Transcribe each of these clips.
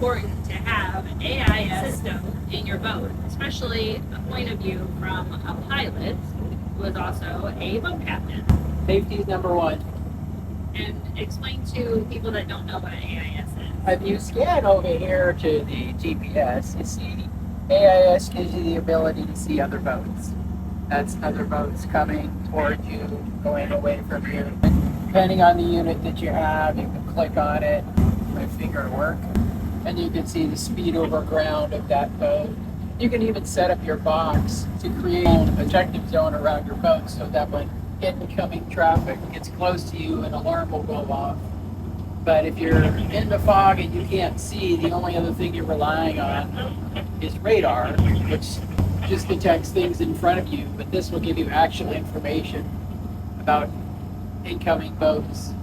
important to have an AIS system in your boat, especially a point of view from a pilot who is also a boat captain. Safety is number one. And explain to people that don't know what an AIS is. If you scan over here to the GPS, you see AIS gives you the ability to see other boats. That's other boats coming towards you, going away from you. Depending on the unit that you have, you can click on it, my finger at work, and you can see the speed over ground of that boat. You can even set up your box to create a protective zone around your boat so that when incoming traffic gets close to you, an alarm will go off. But if you're in the fog and you can't see, the only other thing you're relying on is radar, which just detects things in front of you, but this will give you actual information about incoming boats.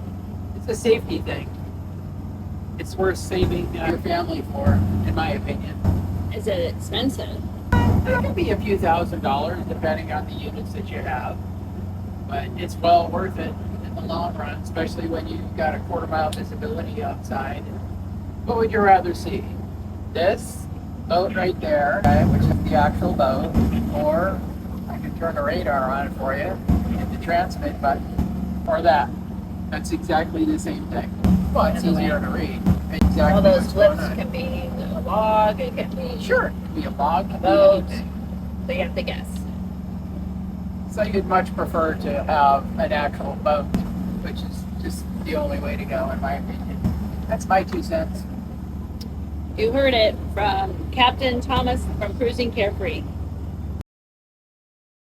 It's a safety thing. It's worth saving your family for, in my opinion. Is it expensive? It can be a few $1,000s depending on the units that you have, but it's well worth it in the long run, especially when you've got a quarter-mile visibility outside. What would you rather see? This boat right there, okay, which is the actual boat, or I can turn the radar on for you, hit the transmit button, or that. That's exactly the same thing. Well, it's easier to read. Exactly. All those flips can be a log, it can be Sure, it can be a log, can be boat. anything. So you have to guess. So you'd much prefer to have an actual boat, which is just the only way to go, in my opinion. That's my 2 cents. You heard it from Captain Thomas from Cruising Carefree.